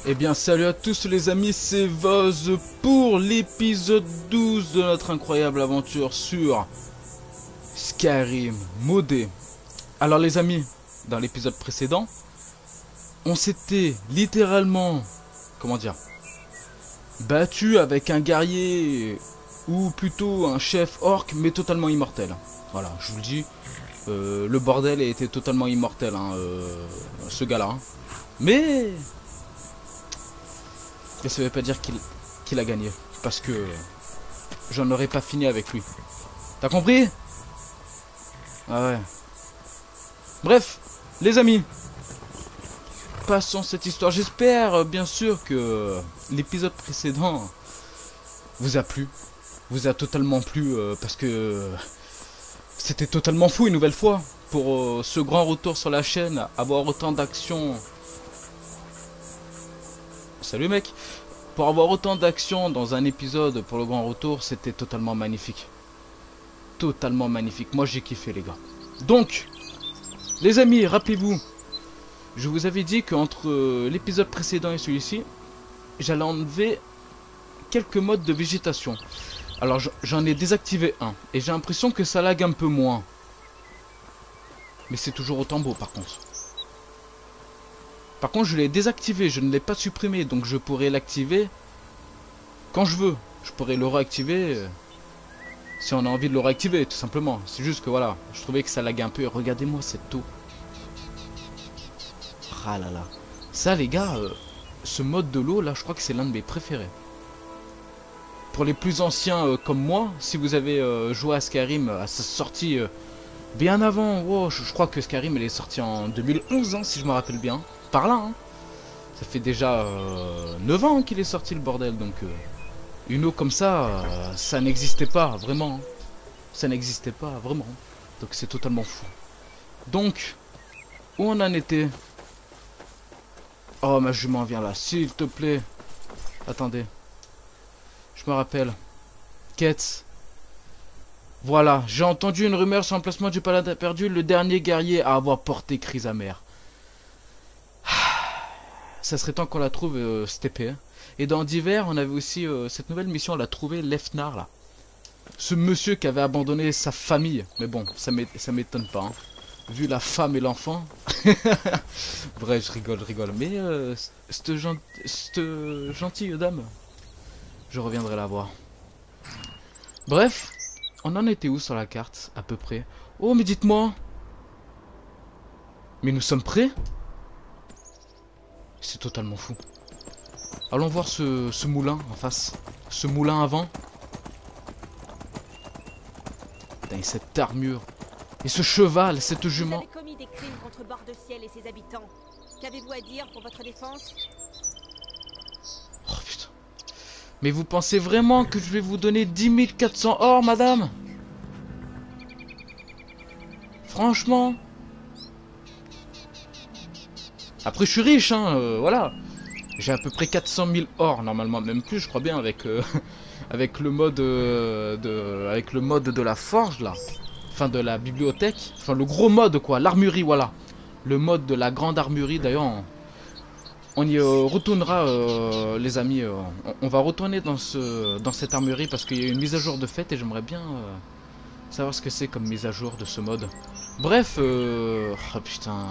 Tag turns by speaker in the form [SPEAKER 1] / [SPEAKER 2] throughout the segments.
[SPEAKER 1] Eh bien salut à tous les amis, c'est Voz pour l'épisode 12 de notre incroyable aventure sur Skyrim modé. Alors les amis, dans l'épisode précédent, on s'était littéralement, comment dire, battu avec un guerrier ou plutôt un chef orc mais totalement immortel. Voilà, je vous le dis, le bordel était totalement immortel, hein, ce gars-là. Hein. Mais ça veut pas dire qu'il a gagné. Parce que j'en aurais pas fini avec lui. T'as compris? Ah ouais. Bref, les amis. Passons cette histoire. J'espère bien sûr que l'épisode précédent vous a plu. Vous a totalement plu parce que c'était totalement fou une nouvelle fois. Pour ce grand retour sur la chaîne, avoir autant d'actions. Salut mec. Pour avoir autant d'action dans un épisode pour le grand retour, c'était totalement magnifique. Totalement magnifique. Moi j'ai kiffé les gars. Donc, les amis, rappelez-vous, je vous avais dit qu'entre l'épisode précédent et celui-ci, j'allais enlever quelques modes de végétation. Alors j'en ai désactivé un. Et j'ai l'impression que ça lag un peu moins. Mais c'est toujours autant beau par contre. Par contre je l'ai désactivé, je ne l'ai pas supprimé. Donc je pourrais l'activer quand je veux. Je pourrais le réactiver si on a envie de le réactiver tout simplement. C'est juste que voilà, je trouvais que ça laguait un peu. Et regardez-moi cette eau. Ah là là. Ça les gars, ce mode de l'eau là je crois que c'est l'un de mes préférés. Pour les plus anciens comme moi, si vous avez joué à Skyrim à sa sortie bien avant, wow, je crois que Skyrim elle est sortie en 2011 hein, si je me rappelle bien. Par là hein. Ça fait déjà 9 ans qu'il est sorti le bordel donc une eau comme ça, ça n'existait pas vraiment. Hein. Ça n'existait pas vraiment. Donc c'est totalement fou. Donc, où on en était? Oh ma jument viens là, s'il te plaît. Attendez. Je me rappelle. Quête. Voilà, j'ai entendu une rumeur sur l'emplacement du paladin perdu, le dernier guerrier à avoir porté crise amère. Ça serait temps qu'on la trouve, cette épée. Hein. Et dans Divers, on avait aussi cette nouvelle mission, on l'a trouvé, Lefnar, là. Ce monsieur qui avait abandonné sa famille. Mais bon, ça m'étonne pas. Hein. Vu la femme et l'enfant. Bref, je rigole. Mais cette gentille dame, je reviendrai la voir. Bref, on en était où sur la carte, à peu près? Oh, mais dites-moi. Mais nous sommes prêts? C'est totalement fou. Allons voir ce moulin en face. Ce moulin avant. Putain, et cette armure. Et ce cheval, cette jument.
[SPEAKER 2] Vous avez commis des crimes contre Bordeciel et ses habitants. Qu'avez-vous à dire pour votre défense?
[SPEAKER 1] Oh putain. Mais vous pensez vraiment que je vais vous donner 10 400 or, madame? Franchement. Après, je suis riche, hein, voilà. J'ai à peu près 400 000 or, normalement, même plus, je crois bien, avec, avec le mode de la forge, là. Enfin, de la bibliothèque. Enfin, le gros mode, quoi, l'armurerie, voilà. Le mode de la grande armurerie, d'ailleurs, on y retournera, les amis. On va retourner dans cette armurerie parce qu'il y a une mise à jour de fête et j'aimerais bien savoir ce que c'est comme mise à jour de ce mode. Bref, oh putain...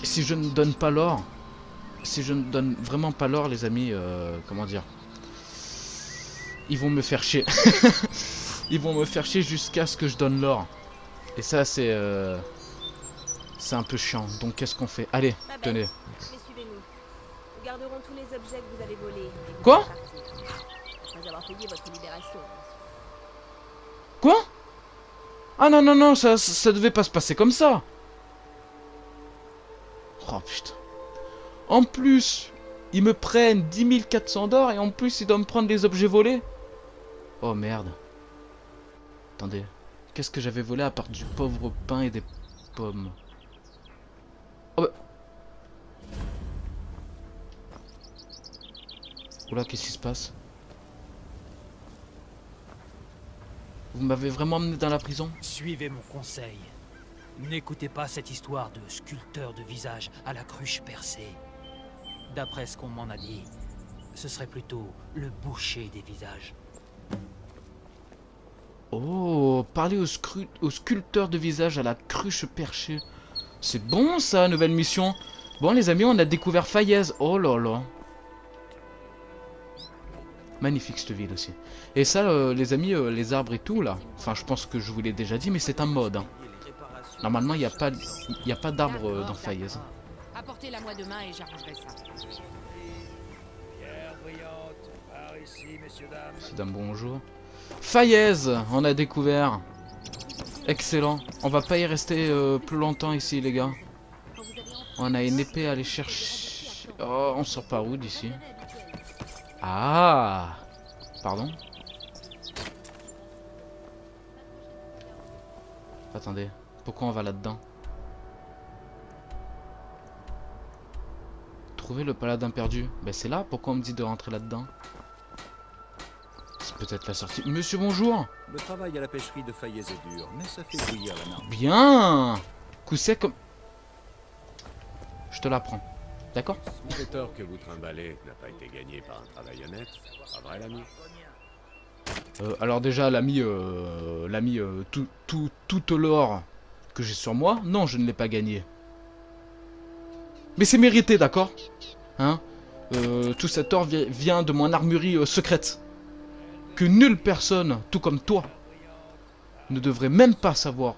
[SPEAKER 1] Si je ne donne pas l'or, si je ne donne vraiment pas l'or, les amis, comment dire, ils vont me faire chier. Ils vont me faire chier jusqu'à ce que je donne l'or. Et ça, c'est un peu chiant. Donc, qu'est-ce qu'on fait? Allez, tenez.
[SPEAKER 2] Mais suivez-nous. Nous garderons tous les objets que vous avez volés.
[SPEAKER 1] Quoi?
[SPEAKER 2] Après avoir payé votre libération.
[SPEAKER 1] Quoi? Ah non, non, non, ça devait pas se passer comme ça. Oh putain. En plus, ils me prennent 10 400 d'or et en plus ils doivent me prendre les objets volés. Oh merde. Attendez. Qu'est-ce que j'avais volé à part du pauvre pain et des pommes? Oh bah. Oula, qu'est-ce qui se passe? Vous m'avez vraiment emmené dans la prison?
[SPEAKER 3] Suivez mon conseil. N'écoutez pas cette histoire de sculpteur de visage à la cruche percée. D'après ce qu'on m'en a dit, ce serait plutôt le boucher des visages.
[SPEAKER 1] Oh, parler au sculpteur de visage à la cruche perchée. C'est bon ça, nouvelle mission. Bon les amis, on a découvert Fayez. Oh là là. Magnifique cette ville aussi. Et ça, les amis, les arbres et tout là. Enfin, je pense que je vous l'ai déjà dit, mais c'est un mode. Hein. Normalement, il n'y a pas d'arbre dans Fayez.
[SPEAKER 4] Apportez-la-moi demain et j'arrangerai ça.
[SPEAKER 1] Mesdames, bonjour. Fayez, on a découvert. Excellent. On va pas y rester plus longtemps ici, les gars. On a une épée à aller chercher. Oh, on sort par où d'ici? Ah, pardon. Attendez, pourquoi on va là-dedans? Trouver le paladin perdu. Ben c'est là, pourquoi on me dit de rentrer là-dedans? C'est peut-être la sortie. Monsieur, bonjour.
[SPEAKER 5] Le travail à la pêcherie de Fayez est dur, mais ça fait bouillir la marque.
[SPEAKER 1] Bien. Coup sec comme... Je te la prends. D'accord?
[SPEAKER 6] Le tort que vous trimballez n'a pas été gagné par un travail honnête. Pas vrai, l'ami?
[SPEAKER 1] Alors déjà, l'ami, toute l'or que j'ai sur moi, non, je ne l'ai pas gagné. Mais c'est mérité, d'accord? Hein? Tout cet or vient de mon armurerie secrète. Que nulle personne, tout comme toi, ne devrait même pas savoir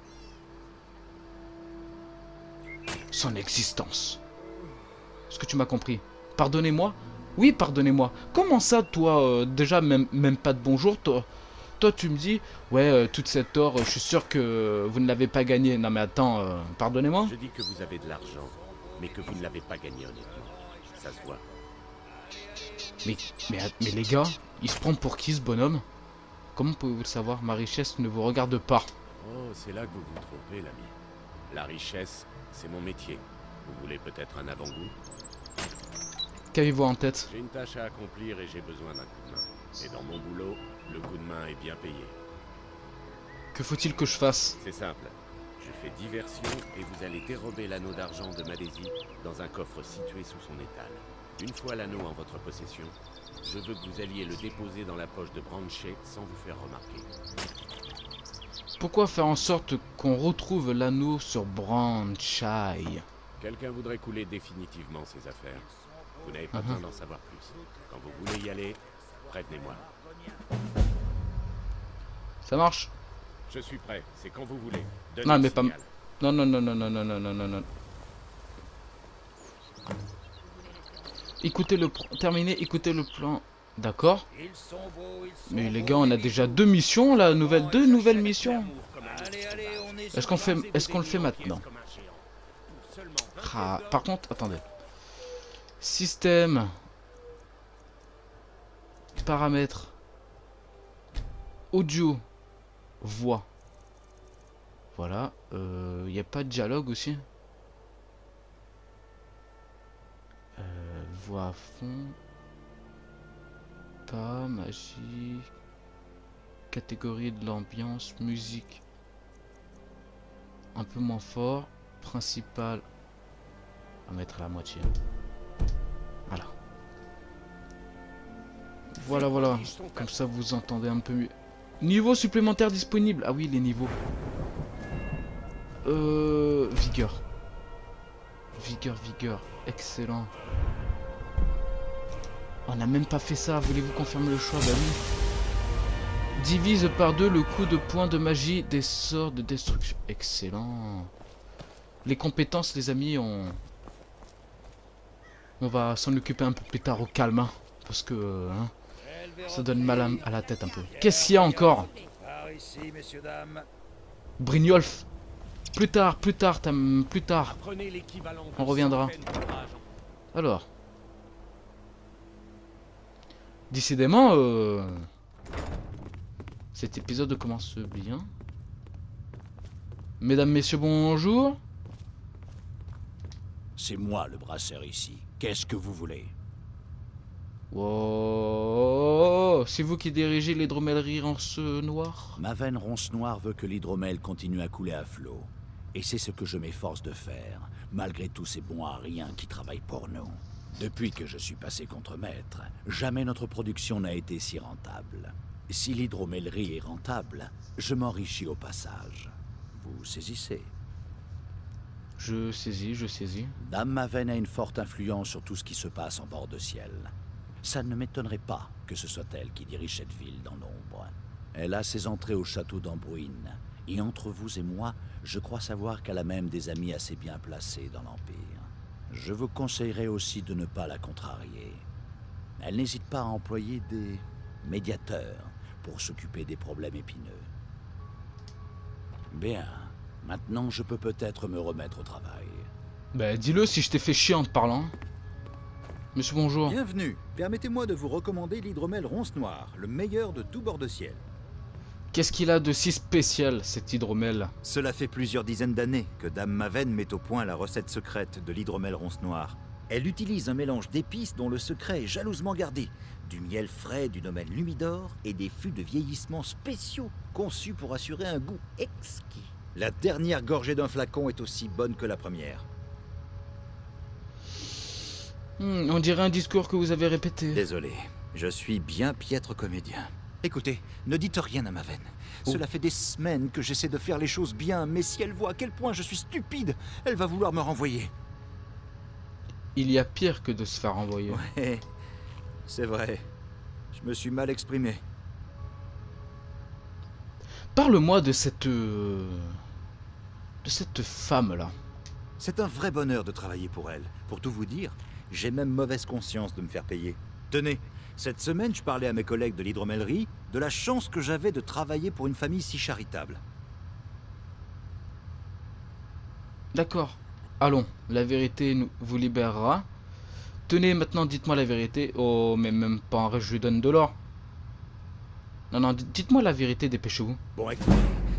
[SPEAKER 1] son existence. Est-ce que tu m'as compris? Pardonnez-moi? Oui, pardonnez-moi. Comment ça, toi, déjà, même pas de bonjour, toi, tu me dis, ouais, toute cette or, je suis sûr que vous ne l'avez pas gagné. Non, mais attends, pardonnez-moi.
[SPEAKER 6] Je dis que vous avez de l'argent, mais que vous ne l'avez pas gagné honnêtement. Ça se voit.
[SPEAKER 1] Mais les gars, il se prend pour qui, ce bonhomme? Comment pouvez-vous le savoir? Ma richesse ne vous regarde pas.
[SPEAKER 6] Oh, c'est là que vous vous trompez, l'ami. La richesse, c'est mon métier. Vous voulez peut-être un avant-goût?
[SPEAKER 1] Qu'avez-vous en tête?
[SPEAKER 6] J'ai une tâche à accomplir et j'ai besoin d'un coup de main. Et dans mon boulot, le coup de main est bien payé.
[SPEAKER 1] Que faut-il que je fasse?
[SPEAKER 6] C'est simple. Je fais diversion et vous allez dérober l'anneau d'argent de Madésie dans un coffre situé sous son étal. Une fois l'anneau en votre possession, je veux que vous alliez le déposer dans la poche de Branchet sans vous faire remarquer.
[SPEAKER 1] Pourquoi faire en sorte qu'on retrouve l'anneau sur Branchay?
[SPEAKER 6] Quelqu'un voudrait couler définitivement ses affaires. Vous n'avez pas besoin d'en savoir plus. Quand vous voulez y aller, prévenez-moi.
[SPEAKER 1] Ça marche?
[SPEAKER 6] Je suis prêt, c'est quand vous voulez. Donnez
[SPEAKER 1] Non,
[SPEAKER 6] le
[SPEAKER 1] mais pas...
[SPEAKER 6] signal.
[SPEAKER 1] Non, non, non, non, non, non, non, non, non, non. Écoutez le... Terminé, écoutez le plan. D'accord. Mais les gars, on a déjà 2 missions, là, deux nouvelles missions. Est-ce qu'on le fait maintenant? Ah, par contre, attendez. Système. Paramètres. Audio. Voix. Voilà. Il n'y a pas de dialogue aussi. Voix à fond. Pas, magie. Catégorie de l'ambiance, musique. Un peu moins fort. Principal. On va mettre à la moitié. Voilà. Voilà, voilà. Comme ça, vous entendez un peu mieux. Niveau supplémentaire disponible. Ah oui, les niveaux. Vigueur. Vigueur. Excellent. On n'a même pas fait ça. Voulez-vous confirmer le choix? Bah oui. Divise par 2 le coup de poing de magie des sorts de destruction. Excellent. Les compétences, les amis, on va s'en occuper un peu plus tard au calme. Hein, parce que hein, ça donne mal à la tête un peu. Qu'est-ce qu'il y a encore? Brignolf. Plus tard. On reviendra. Alors. Décidément, cet épisode commence bien. Mesdames, messieurs, bonjour.
[SPEAKER 5] C'est moi le brasseur ici. Qu'est-ce que vous voulez?
[SPEAKER 1] Wow, c'est vous qui dirigez l'hydromellerie Ronce Noire?
[SPEAKER 5] Ma veine ronce noire veut que l'hydromel continue à couler à flot. Et c'est ce que je m'efforce de faire, malgré tous ces bons à rien qui travaillent pour nous. Depuis que je suis passé contremaître, jamais notre production n'a été si rentable. Si l'hydromellerie est rentable, je m'enrichis au passage. Vous saisissez?
[SPEAKER 1] Je saisis, je saisis.
[SPEAKER 5] Dame Maven a une forte influence sur tout ce qui se passe en bord de ciel. Ça ne m'étonnerait pas que ce soit elle qui dirige cette ville dans l'ombre. Elle a ses entrées au château d'Ambruine. Et entre vous et moi, je crois savoir qu'elle a même des amis assez bien placés dans l'Empire. Je vous conseillerais aussi de ne pas la contrarier. Elle n'hésite pas à employer des médiateurs pour s'occuper des problèmes épineux. Bien, maintenant je peux peut-être me remettre au travail.
[SPEAKER 1] Bah dis-le si je t'ai fait chier en te parlant. Monsieur, bonjour.
[SPEAKER 7] Bienvenue. Permettez-moi de vous recommander l'hydromel ronce noire, le meilleur de tout bord de ciel.
[SPEAKER 1] Qu'est-ce qu'il a de si spécial, cet hydromel?
[SPEAKER 7] Cela fait plusieurs dizaines d'années que Dame Maven met au point la recette secrète de l'hydromel ronce noire. Elle utilise un mélange d'épices dont le secret est jalousement gardé. Du miel frais du domaine Lumidor et des fûts de vieillissement spéciaux conçus pour assurer un goût exquis. La dernière gorgée d'un flacon est aussi bonne que la première.
[SPEAKER 1] On dirait un discours que vous avez répété.
[SPEAKER 7] Désolé, je suis bien piètre comédien. Écoutez, ne dites rien à Maven. Cela fait des semaines que j'essaie de faire les choses bien, mais si elle voit à quel point je suis stupide, elle va vouloir me renvoyer.
[SPEAKER 1] Il y a pire que de se faire renvoyer.
[SPEAKER 7] Ouais, c'est vrai. Je me suis mal exprimé.
[SPEAKER 1] Parle-moi de cette femme-là.
[SPEAKER 7] C'est un vrai bonheur de travailler pour elle. Pour tout vous dire, j'ai même mauvaise conscience de me faire payer. Tenez, cette semaine, je parlais à mes collègues de l'hydromellerie de la chance que j'avais de travailler pour une famille si charitable.
[SPEAKER 1] D'accord. Allons, la vérité vous libérera. Tenez, maintenant, dites-moi la vérité. Oh, mais même pas en vrai, je lui donne de l'or. Non, non, dites-moi la vérité, dépêchez-vous.
[SPEAKER 7] Bon, écoutez,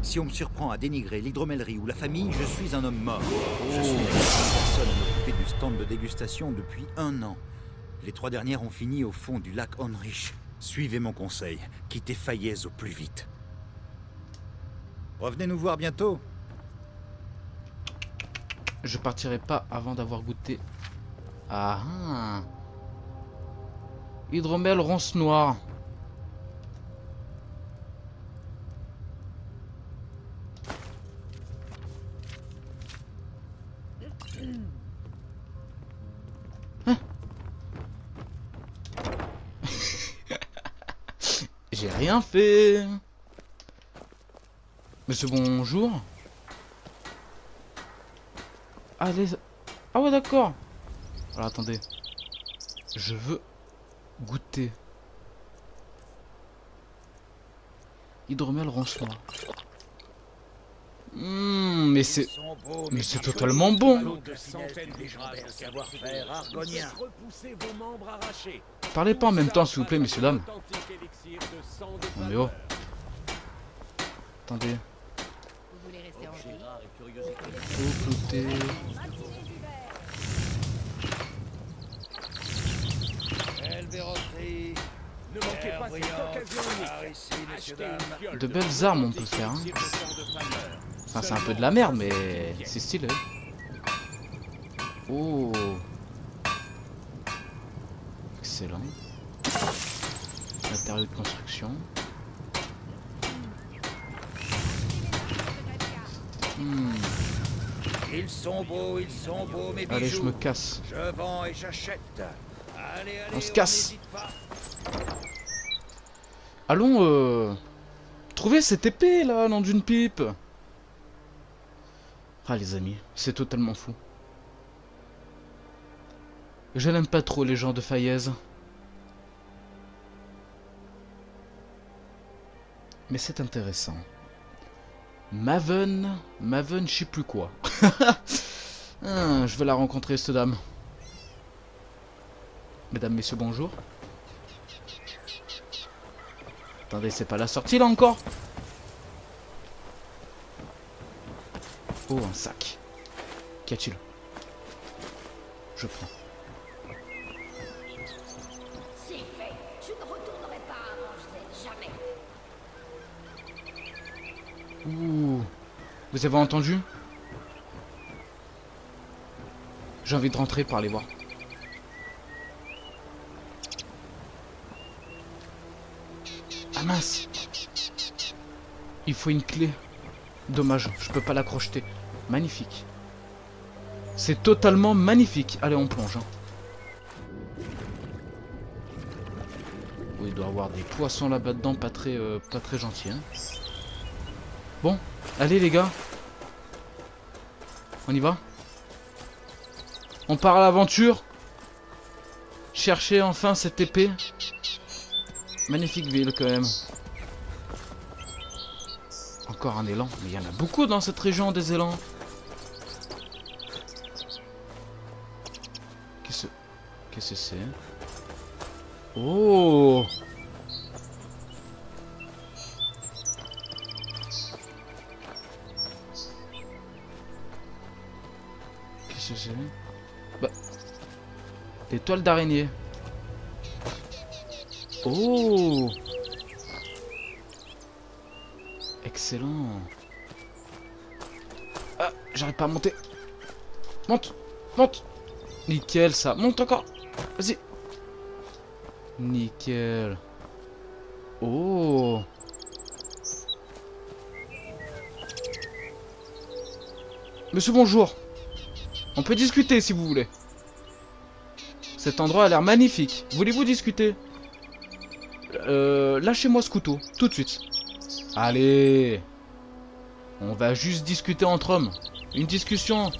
[SPEAKER 7] si on me surprend à dénigrer l'hydromellerie ou la famille, je suis un homme mort. Je suis la seule personne à m'occuper du stand de dégustation depuis 1 an. Les 3 dernières ont fini au fond du lac Honrich. Suivez mon conseil, quittez Faillaise au plus vite. Revenez nous voir bientôt.
[SPEAKER 1] Je partirai pas avant d'avoir goûté. Ah ah. Hydromel ronce noire. J'ai rien fait. Monsieur, bonjour. Allez. Ah ouais, d'accord. Alors attendez. Je veux goûter. Hydromel ronce noire. Mais c'est totalement bon. Parlez pas en même temps, s'il vous plaît, messieurs dames. Non mais oh. Attendez.
[SPEAKER 4] Vous voulez rester en vie?
[SPEAKER 1] Faut goûter.
[SPEAKER 6] Ne manquez pas cette occasion unique.
[SPEAKER 1] De belles armes on peut faire. Hein. Enfin c'est un peu de la merde mais c'est stylé. Oh. Excellent. Matériaux de construction.
[SPEAKER 5] Ils sont beaux, mes bijoux.
[SPEAKER 1] Allez, je me casse.
[SPEAKER 5] Je vends et j'achète. Allez,
[SPEAKER 1] On se casse. Allons trouver cette épée là, nom d'une pipe. Ah les amis, c'est totalement fou. Je n'aime pas trop les gens de Faillaise. Mais c'est intéressant. Maven, je sais plus quoi. Je vais la rencontrer cette dame. Mesdames, messieurs, bonjour. Attendez, c'est pas la sortie là encore? Oh, un sac. Qu'y a-t-il? Je prends.
[SPEAKER 8] C'est fait. Je ne retournerai pas avant Gisèle, jamais.
[SPEAKER 1] Ouh. Vous avez entendu? J'ai envie de rentrer pour aller voir. Ah mince. Il faut une clé. Dommage, je peux pas la crocheter. Magnifique. C'est totalement magnifique. Allez, on plonge. Hein. Oui, il doit y avoir des poissons là-bas dedans, pas très gentils. Hein. Bon, allez les gars. On y va? On part à l'aventure. Chercher enfin cette épée. Magnifique ville quand même. Encore un élan. Mais il y en a beaucoup dans cette région des élans. Qu'est-ce que c'est? Oh! Qu'est-ce que c'est? Bah. Des toiles d'araignée. Oh! Excellent. Ah, j'arrive pas à monter. Monte! Monte! Nickel ça. Monte encore! Vas-y! Nickel. Oh! Monsieur, bonjour. On peut discuter si vous voulez. Cet endroit a l'air magnifique. Voulez-vous discuter? Lâchez-moi ce couteau, tout de suite. Allez. On va juste discuter entre hommes. Une discussion.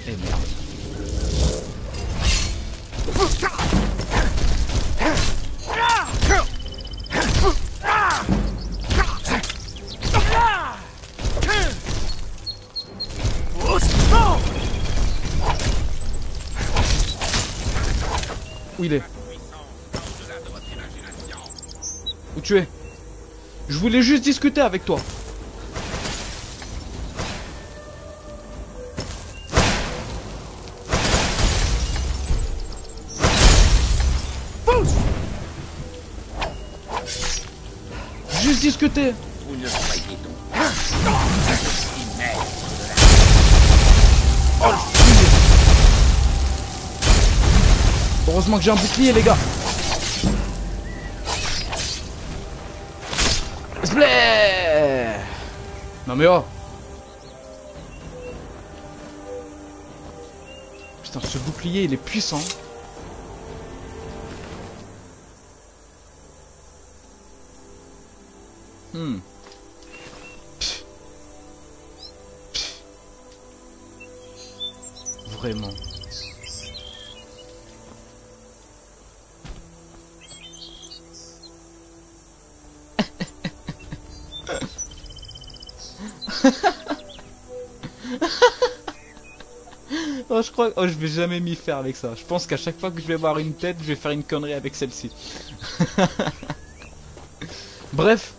[SPEAKER 1] Eh merde. Où il est? Où tu es? Je voulais juste discuter avec toi. Juste discuter.
[SPEAKER 5] Vous ne soyez donc
[SPEAKER 1] Oh, le fouille. Heureusement que j'ai un bouclier, les gars. Sbleh. Non mais oh. Putain, ce bouclier, il est puissant. Pff. Pff. Vraiment. Oh, je crois... Oh, je vais jamais m'y faire avec ça. Je pense qu'à chaque fois que je vais voir une tête, je vais faire une connerie avec celle-ci. Bref.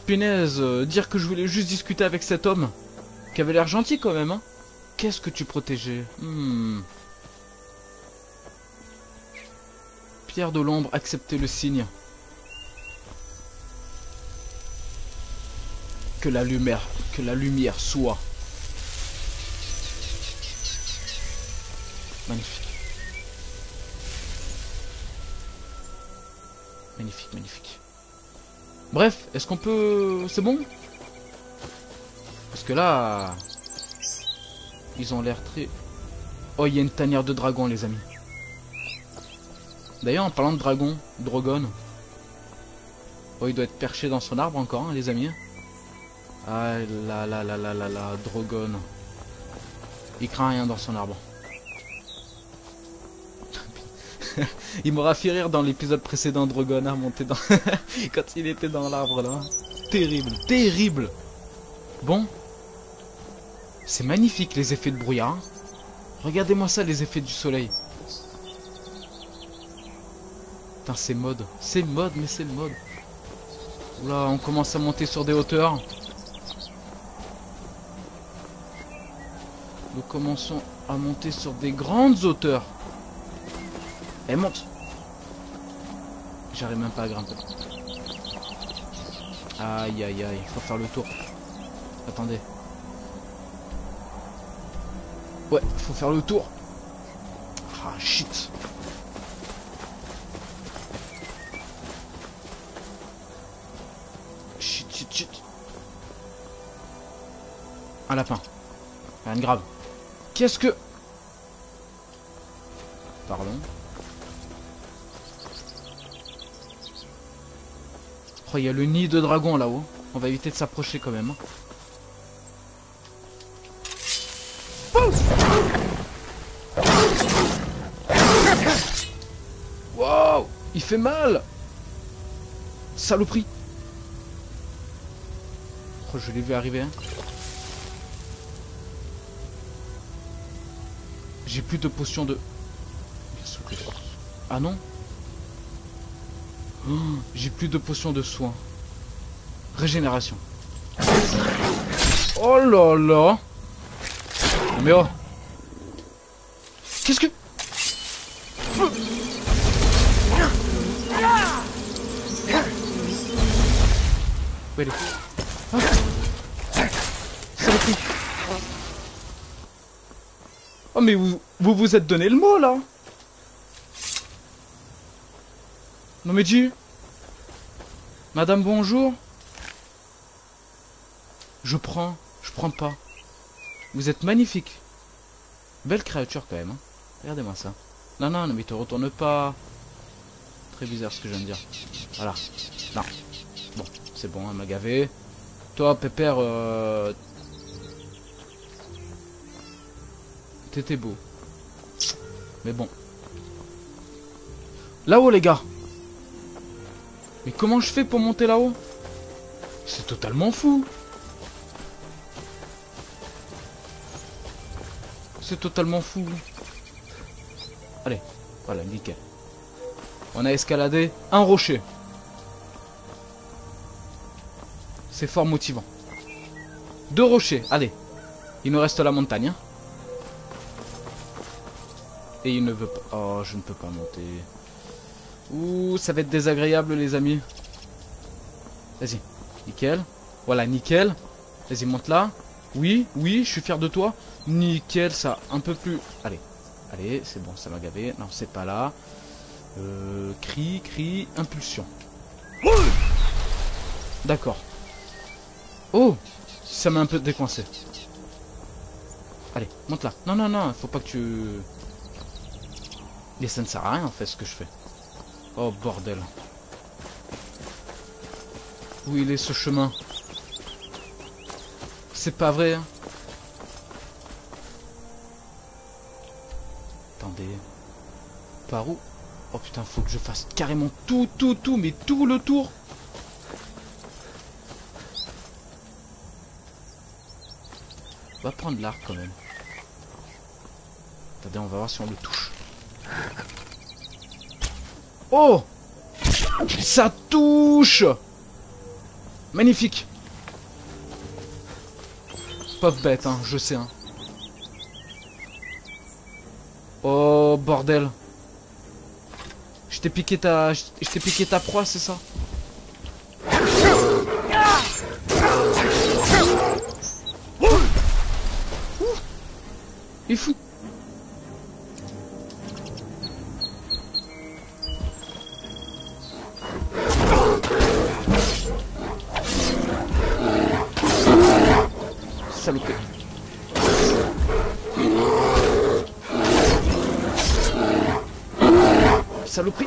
[SPEAKER 1] Punaise, dire que je voulais juste discuter avec cet homme, qui avait l'air gentil quand même, hein. Qu'est-ce que tu protégeais? Pierre de l'ombre, acceptez le signe. Que la lumière soit. Magnifique. Magnifique, magnifique. Bref, est-ce qu'on peut... C'est bon? Parce que là... Ils ont l'air très... Oh, il y a une tanière de dragon, les amis. D'ailleurs, en parlant de dragon, Drogon... Oh, il doit être perché dans son arbre encore, hein, les amis. Ah là là là là là là, Drogon. Il craint rien dans son arbre. Il m'aura fait rire dans l'épisode précédent, Drogon a monté dans... Quand il était dans l'arbre là. Terrible, terrible. Bon. C'est magnifique les effets de brouillard. Regardez-moi ça, les effets du soleil. Putain, c'est mode. C'est mode, mais c'est mode. Oula, on commence à monter sur des hauteurs. Nous commençons à monter sur des grandes hauteurs. Elle monte. J'arrive même pas à grimper. Aïe aïe aïe, faut faire le tour. Attendez. Ouais, faut faire le tour. Ah shit. Un lapin. Rien de grave. Qu'est-ce que... Pardon. Oh, il y a le nid de dragon là-haut. On va éviter de s'approcher quand même. Wow, il fait mal. Saloperie. Oh, je l'ai vu arriver. Hein. J'ai plus de potions de... Ah non. Oh, j'ai plus de potions de soin. Régénération. Oh là là. Mais oh. Qu'est-ce que... Où elle est? Ah. Saloperie. Oh mais vous êtes donné le mot là. Non mais dis. Madame bonjour. Je prends pas. Vous êtes magnifique. Belle créature quand même. Hein. Regardez-moi ça. Non, non, non, mais te retourne pas. Très bizarre ce que je viens de dire. Voilà. Non. Bon, c'est bon, elle m'a gavé. Toi, Pépère, t'étais beau. Mais bon. Là-haut, les gars. Mais comment je fais pour monter là-haut? C'est totalement fou. C'est totalement fou. Allez, voilà, nickel. On a escaladé un rocher. C'est fort motivant. 2 rochers, allez. Il nous reste la montagne. Hein. Et il ne veut pas... Oh, je ne peux pas monter. Ouh, ça va être désagréable, les amis. Vas-y, nickel. Voilà, nickel. Vas-y, monte là. Oui, oui, je suis fier de toi. Nickel, ça, un peu plus... Allez, allez, c'est bon, ça m'a gavé. Non, c'est pas là. Cri, impulsion. D'accord. Oh, ça m'a un peu décoincé. Allez, monte là. Non, non, non, faut pas que tu... Mais ça ne sert à rien, en fait, ce que je fais. Oh, bordel. Où il est, ce chemin? C'est pas vrai, hein. Attendez. Par où? Oh putain, faut que je fasse carrément tout, mais tout le tour. On va prendre l'arc quand même. Attendez, on va voir si on le touche. Oh! Ça touche! Magnifique! Pauvre bête, hein, je sais, hein. Oh, bordel. Je t'ai piqué ta proie, c'est ça? Il est fou. Salopé. Saloperie.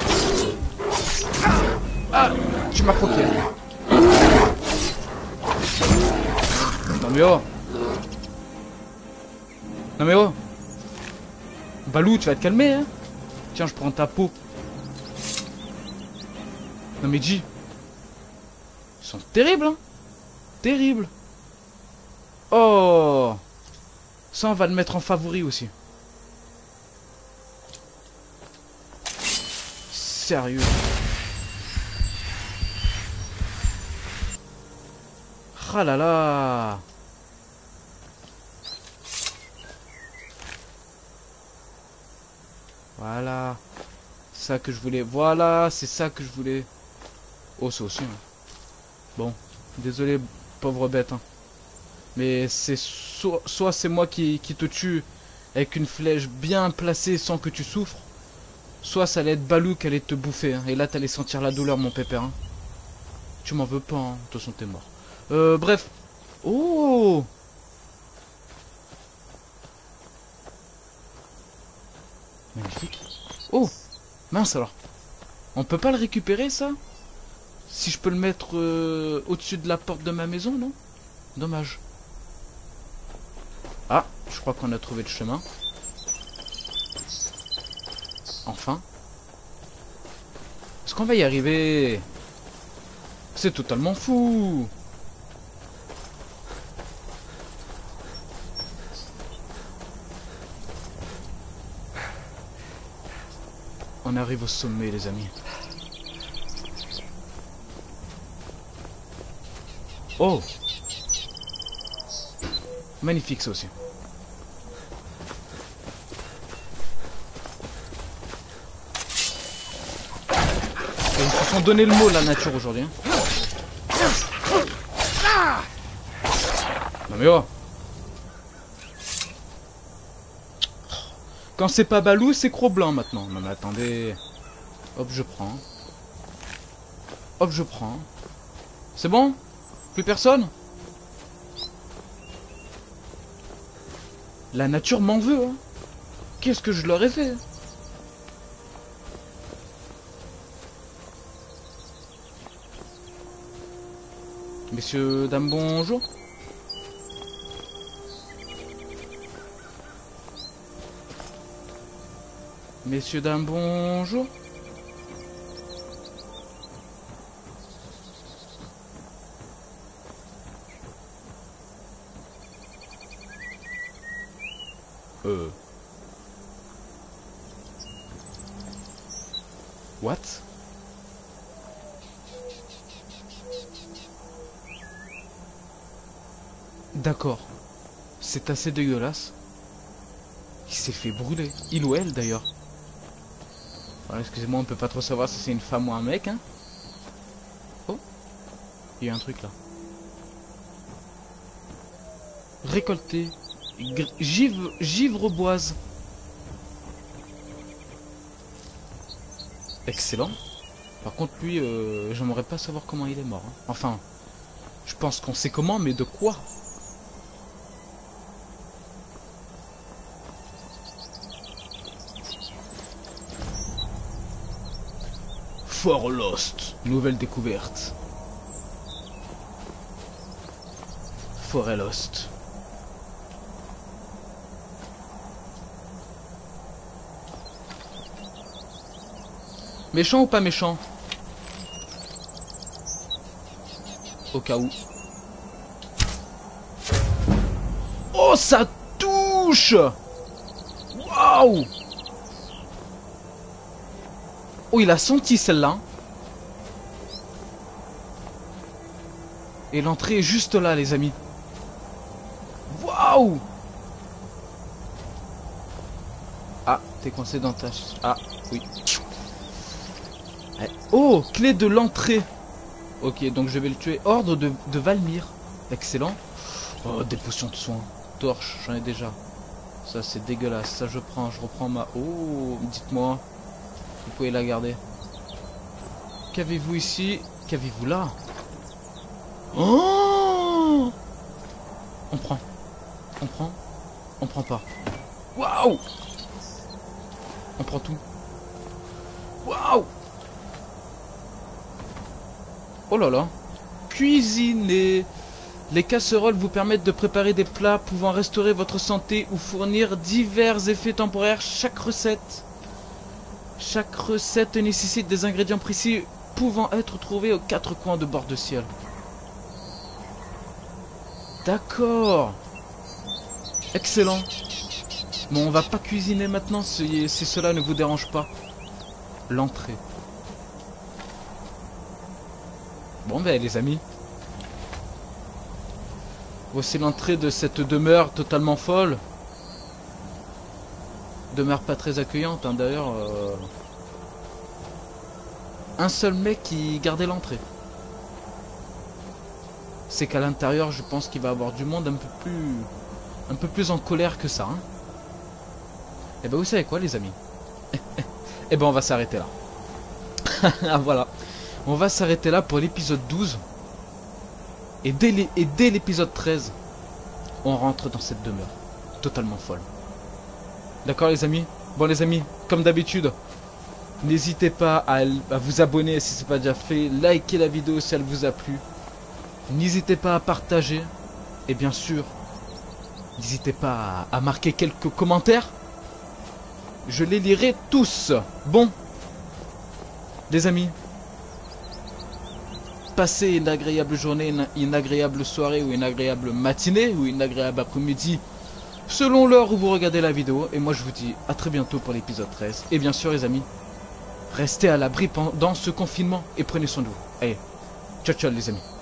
[SPEAKER 1] Ah, tu m'as croqué. Non mais oh. Non mais oh. Balou, tu vas te calmer, hein. Tiens, je prends ta peau. Non mais G. Ils sont terribles, hein. Terribles. Oh. Ça, on va le mettre en favori aussi. Sérieux. Ah là là. Voilà. Ça que je voulais. Voilà, c'est ça que je voulais. Oh, ça aussi. Hein. Bon. Désolé, pauvre bête. Hein. Mais c'est soit c'est moi qui te tue avec une flèche bien placée sans que tu souffres. Soit ça allait être Balou qui allait te bouffer. Hein. Et là, t'allais sentir la douleur, mon pépère. Hein. Tu m'en veux pas. Hein. De toute façon, t'es mort. Bref. Oh. Magnifique. Oh, mince alors. On peut pas le récupérer ça? Si je peux le mettre au-dessus de la porte de ma maison, non? Dommage. Ah, je crois qu'on a trouvé le chemin. Enfin. Est-ce qu'on va y arriver? C'est totalement fou. On arrive au sommet, les amis. Oh! Magnifique ça aussi. Et ils se sont donné le mot la nature aujourd'hui. Hein. Non mais oh! Quand c'est pas Balou, c'est Cro-Blanc maintenant. Non mais attendez. Hop, je prends. Hop, je prends. C'est bon? Plus personne? La nature m'en veut. Hein. Qu'est-ce que je leur ai fait? Messieurs, dames, bonjour. Messieurs, dames, bonjour. What? D'accord. C'est assez dégueulasse. Il s'est fait brûler. Il ou elle d'ailleurs. Voilà, excusez-moi, on peut pas trop savoir si c'est une femme ou un mec, hein. Oh, il y a un truc là. Récolter. Givreboise. Excellent. Par contre, lui, j'aimerais pas savoir comment il est mort. Hein. Enfin, je pense qu'on sait comment, mais de quoi? Fort Lost, nouvelle découverte. Forêt Lost. Méchant ou pas méchant? Au cas où. Oh, ça touche! Waouh! Oh, il a senti celle-là. Et l'entrée est juste là, les amis. Waouh! Ah, t'es coincé dans ta... Ah, oui. Oh, clé de l'entrée. Ok, donc je vais le tuer. Ordre de Valmir. Excellent. Oh, des potions de soins. Torche, j'en ai déjà. Ça, c'est dégueulasse. Ça, je prends. Je reprends ma... Oh, dites-moi. Vous pouvez la garder. Qu'avez-vous ici? Qu'avez-vous là? Oh! On prend. On prend. On prend pas. Waouh! On prend tout. Waouh! Oh là là. Cuisiner. Les casseroles vous permettent de préparer des plats pouvant restaurer votre santé ou fournir divers effets temporaires. Chaque recette nécessite des ingrédients précis pouvant être trouvés aux quatre coins de bord de ciel. D'accord. Excellent. Bon, on va pas cuisiner maintenant si cela ne vous dérange pas. L'entrée. Bon ben les amis. Voici l'entrée de cette demeure totalement folle. Demeure pas très accueillante hein, d'ailleurs. Un seul mec qui gardait l'entrée. C'est qu'à l'intérieur je pense qu'il va y avoir du monde un peu plus en colère que ça. Hein. Et ben vous savez quoi les amis? Et ben on va s'arrêter là. Ah voilà. On va s'arrêter là pour l'épisode 12. Et dès l'épisode 13, on rentre dans cette demeure. Totalement folle. D'accord les amis? Bon les amis, comme d'habitude, n'hésitez pas à vous abonner si ce n'est pas déjà fait. Likez la vidéo si elle vous a plu. N'hésitez pas à partager. Et bien sûr, n'hésitez pas à marquer quelques commentaires. Je les lirai tous. Bon, les amis, passez une agréable journée, une agréable soirée ou une agréable matinée ou une agréable après-midi selon l'heure où vous regardez la vidéo. Et moi je vous dis à très bientôt pour l'épisode 13. Et bien sûr les amis, restez à l'abri pendant ce confinement et prenez soin de vous. Allez, ciao ciao les amis.